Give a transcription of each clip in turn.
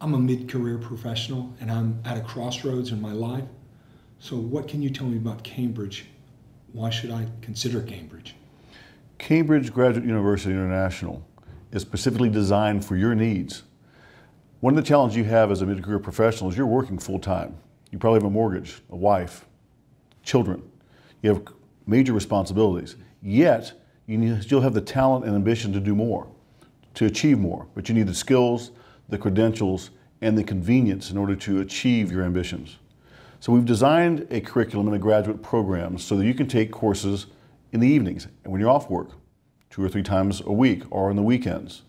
I'm a mid-career professional and I'm at a crossroads in my life. So what can you tell me about Cambridge? Why should I consider Cambridge? Cambridge Graduate University International is specifically designed for your needs. One of the challenges you have as a mid-career professional is you're working full-time. You probably have a mortgage, a wife, children. You have major responsibilities. Yet, you still have the talent and ambition to do more, to achieve more. But you need the skills, the credentials, and the convenience in order to achieve your ambitions. So we've designed a curriculum and a graduate program so that you can take courses in the evenings and when you're off work, 2 or 3 times a week or on the weekends.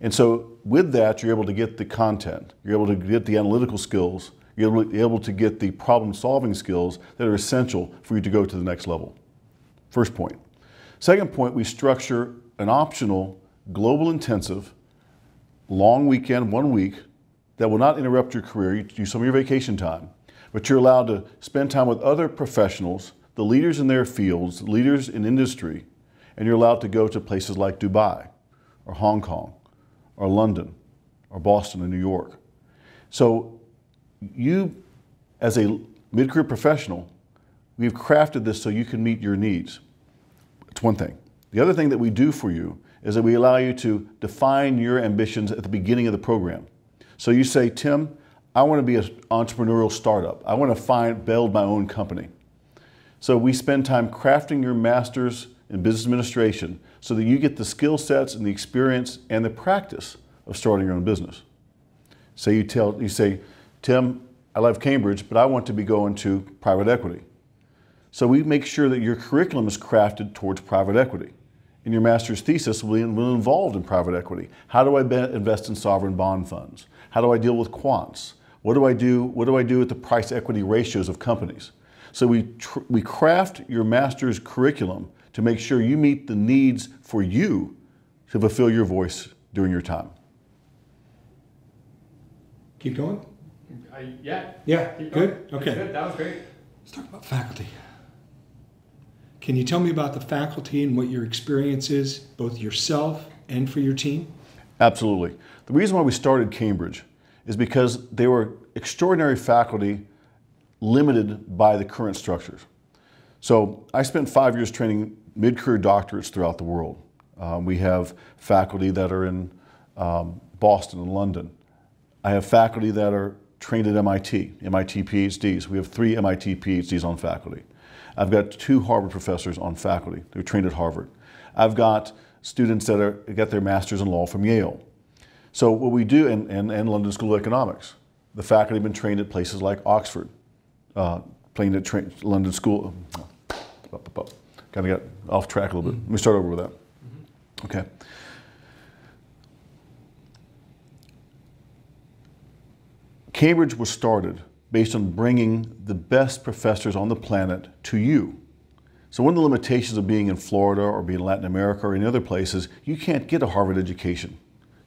And so with that, you're able to get the content, you're able to get the analytical skills, you're able to get the problem-solving skills that are essential for you to go to the next level. First point. Second point, we structure an optional, global intensive, long weekend, 1 week, that will not interrupt your career. You do some of your vacation time, but you're allowed to spend time with other professionals, the leaders in their fields, leaders in industry, and you're allowed to go to places like Dubai, or Hong Kong, or London, or Boston, or New York. So you, as a mid-career professional, we've crafted this so you can meet your needs. It's one thing. The other thing that we do for you is that we allow you to define your ambitions at the beginning of the program. So you say, Tim, I want to be an entrepreneurial startup. I want to build my own company. So we spend time crafting your master's in business administration so that you get the skill sets and the experience and the practice of starting your own business. So you say, Tim, I love Cambridge, but I want to be going to private equity. So we make sure that your curriculum is crafted towards private equity. And your master's thesis will be involved in private equity. How do I invest in sovereign bond funds? How do I deal with quants? What do I do with the price equity ratios of companies? So we craft your master's curriculum to make sure you meet the needs for you to fulfill your voice during your time. Keep going? Yeah. Yeah, good? Okay. Good. That was great. Let's talk about faculty. Can you tell me about the faculty and what your experience is, both yourself and for your team? Absolutely. The reason why we started Cambridge is because they were extraordinary faculty limited by the current structures. So I spent 5 years training mid-career doctorates throughout the world. We have faculty that are in Boston and London. I have faculty that are trained at MIT PhDs. We have 3 MIT PhDs on faculty. I've got 2 Harvard professors on faculty. They're trained at Harvard. I've got students that got their master's in law from Yale. So what we do, and London School of Economics, the faculty have been trained at places like Oxford, trained at London School. Kind of got off track a little bit. Let me start over with that. Okay. Cambridge was started based on bringing the best professors on the planet to you. So one of the limitations of being in Florida or being in Latin America or in other places, you can't get a Harvard education.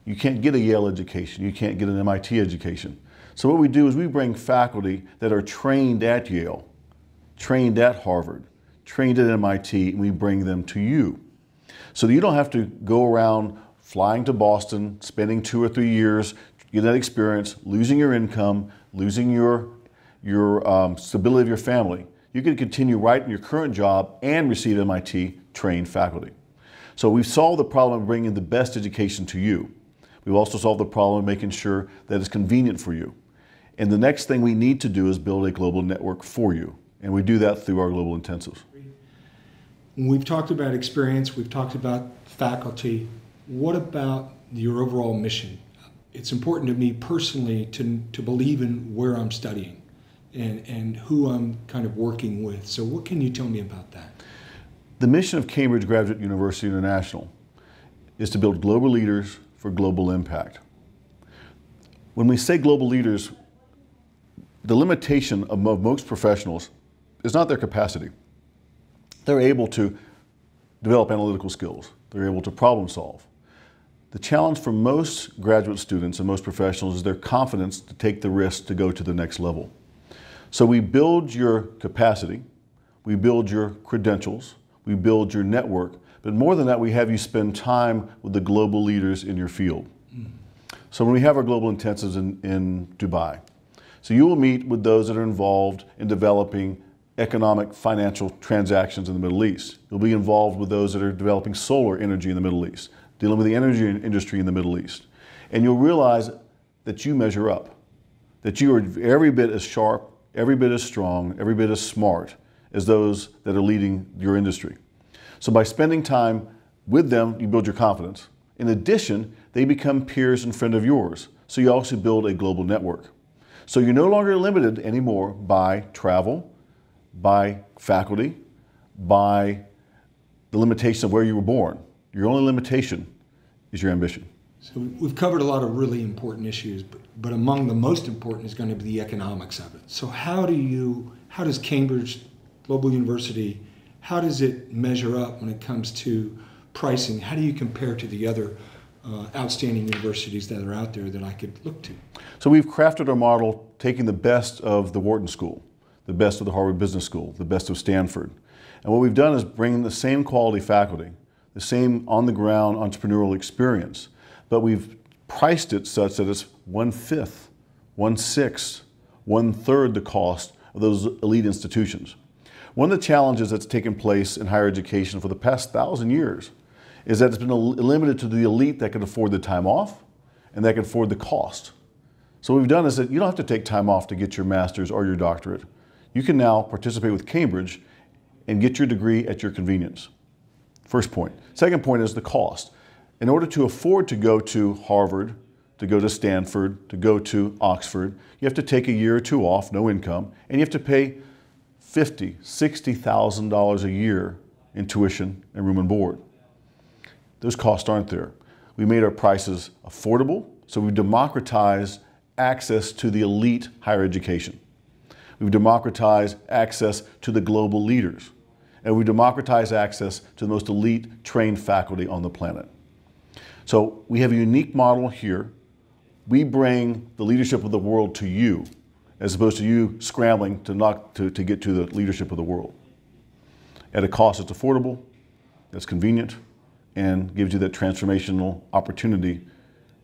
You can't get a Yale education. You can't get an MIT education. So what we do is we bring faculty that are trained at Yale, trained at Harvard, trained at MIT, and we bring them to you. So that you don't have to go around flying to Boston, spending 2 or 3 years, get that experience, losing your income, losing your stability of your family. You can continue right in your current job and receive MIT trained faculty. So we've solved the problem of bringing the best education to you. We've also solved the problem of making sure that it's convenient for you. And the next thing we need to do is build a global network for you. And we do that through our global intensives. We've talked about experience, we've talked about faculty. What about your overall mission? It's important to me personally to believe in where I'm studying and who I'm kind of working with. So what can you tell me about that? The mission of Cambridge Graduate University International is to build global leaders for global impact. When we say global leaders, the limitation of most professionals is not their capacity. They're able to develop analytical skills. They're able to problem solve. The challenge for most graduate students and most professionals is their confidence to take the risk to go to the next level. So we build your capacity, we build your credentials, we build your network, but more than that, we have you spend time with the global leaders in your field. So when we have our global intensives in Dubai, so you will meet with those that are involved in developing economic financial transactions in the Middle East. You'll be involved with those that are developing solar energy in the Middle East, dealing with the energy industry in the Middle East. And you'll realize that you measure up, that you are every bit as sharp, every bit as strong, every bit as smart as those that are leading your industry. So by spending time with them, you build your confidence. In addition, they become peers and friends of yours. So you also build a global network. So you're no longer limited anymore by travel, by faculty, by the limitation of where you were born. Your only limitation is your ambition. So we've covered a lot of really important issues, but among the most important is going to be the economics of it. So how does Cambridge Global University, how does it measure up when it comes to pricing? How do you compare to the other outstanding universities that are out there that I could look to? So we've crafted our model taking the best of the Wharton School, the best of the Harvard Business School, the best of Stanford. And what we've done is bring the same quality faculty, the same on-the-ground entrepreneurial experience, but we've priced it such that it's 1/5, 1/6, 1/3 the cost of those elite institutions. One of the challenges that's taken place in higher education for the past 1,000 years is that it's been limited to the elite that can afford the time off and that can afford the cost. So what we've done is that you don't have to take time off to get your master's or your doctorate. You can now participate with Cambridge and get your degree at your convenience. First point. Second point is the cost. In order to afford to go to Harvard, to go to Stanford, to go to Oxford, you have to take a year or two off, no income, and you have to pay $50,000, $60,000 a year in tuition and room and board. Those costs aren't there. We made our prices affordable, so we've democratized access to the elite higher education. We've democratized access to the global leaders, and we've democratized access to the most elite trained faculty on the planet. So we have a unique model here. We bring the leadership of the world to you, as opposed to you scrambling to get to the leadership of the world. At a cost that's affordable, that's convenient, and gives you that transformational opportunity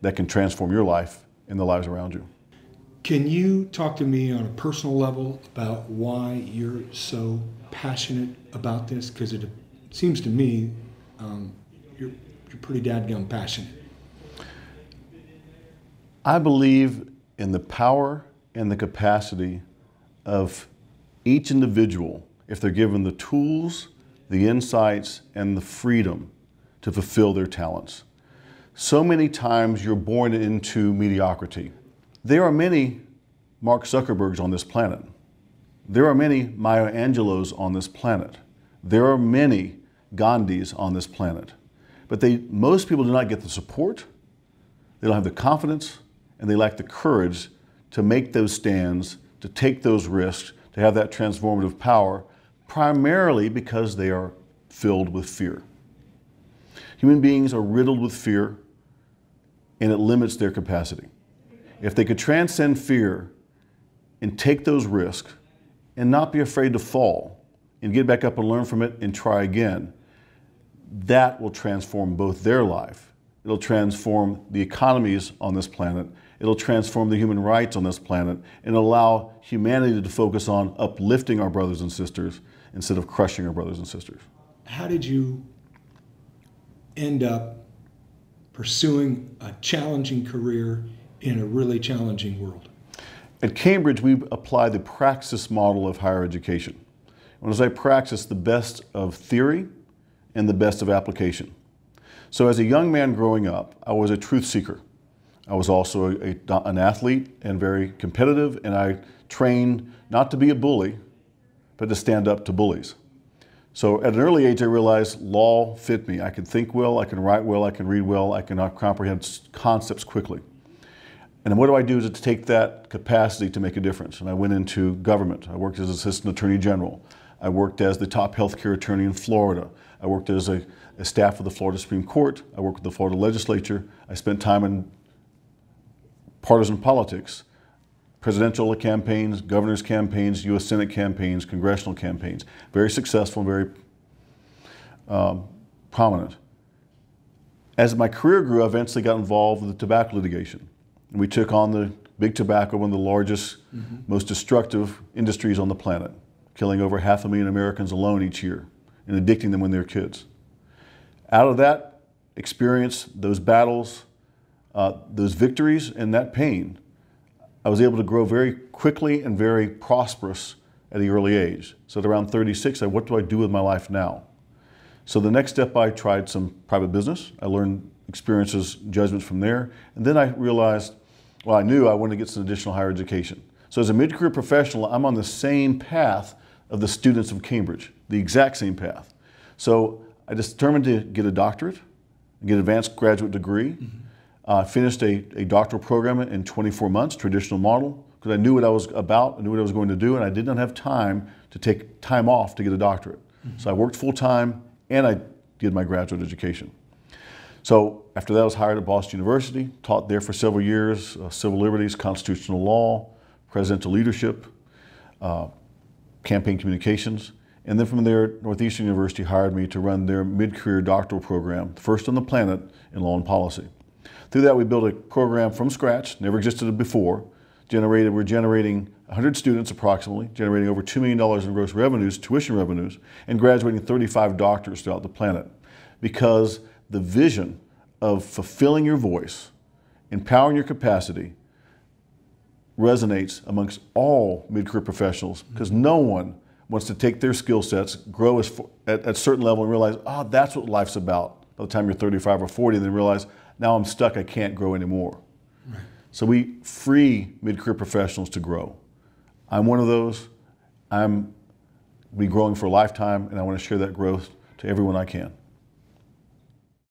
that can transform your life and the lives around you. Can you talk to me on a personal level about why you're so passionate about this? Because it seems to me you're pretty dadgum passionate. I believe in the power and the capacity of each individual if they're given the tools, the insights, and the freedom to fulfill their talents. So many times you're born into mediocrity. There are many Mark Zuckerbergs on this planet. There are many Maya Angelos on this planet. There are many Gandhis on this planet. But most people do not get the support, they don't have the confidence, and they lack the courage to make those stands, to take those risks, to have that transformative power, primarily because they are filled with fear. Human beings are riddled with fear, and it limits their capacity. If they could transcend fear and take those risks and not be afraid to fall and get back up and learn from it and try again, that will transform both their life. It'll transform the economies on this planet. It'll transform the human rights on this planet and allow humanity to focus on uplifting our brothers and sisters instead of crushing our brothers and sisters. How did you end up pursuing a challenging career in a really challenging world? At Cambridge, we apply the praxis model of higher education. When I say praxis, the best of theory and the best of application. So as a young man growing up, I was a truth seeker. I was also an athlete and very competitive, and I trained not to be a bully, but to stand up to bullies. So at an early age, I realized law fit me. I can think well, I can write well, I can read well, I can comprehend concepts quickly. And then what do I do to take that capacity to make a difference? And I went into government. I worked as Assistant Attorney General. I worked as the top healthcare attorney in Florida. I worked as a staff of the Florida Supreme Court. I worked with the Florida legislature. I spent time in partisan politics, presidential campaigns, governor's campaigns, U.S. Senate campaigns, congressional campaigns. Very successful, very prominent. As my career grew, I eventually got involved with the tobacco litigation. And we took on the big tobacco, one of the largest, most destructive industries on the planet, killing over 500,000 Americans alone each year and addicting them when they're kids. Out of that experience, those battles, those victories, and that pain, I was able to grow very quickly and very prosperous at an early age. So at around 36, I said, what do I do with my life now? So the next step, I tried some private business. I learned experiences, judgments from there. And then I realized, well, I knew I wanted to get some additional higher education. So as a mid-career professional, I'm on the same path of the students of Cambridge, the exact same path. So I just determined to get a doctorate, get an advanced graduate degree. I finished a doctoral program in 24 months, traditional model, because I knew what I was about, I knew what I was going to do, and I did not have time to take time off to get a doctorate. So I worked full time and I did my graduate education. So after that, I was hired at Boston University, taught there for several years, civil liberties, constitutional law, presidential leadership, campaign communications. And then from there, Northeastern University hired me to run their mid-career doctoral program, the first on the planet in law and policy. Through that, we built a program from scratch, never existed before. We're generating 100 students approximately, generating over $2 million in gross revenues, tuition revenues, and graduating 35 doctors throughout the planet. Because the vision of fulfilling your voice, empowering your capacity, resonates amongst all mid-career professionals, because no one wants to take their skill sets, grow at a certain level and realize, that's what life's about. By the time you're 35 or 40, then realize, now I'm stuck, I can't grow anymore. Right. So we free mid-career professionals to grow. I'm one of those. I'm be growing for a lifetime, and I want to share that growth to everyone I can.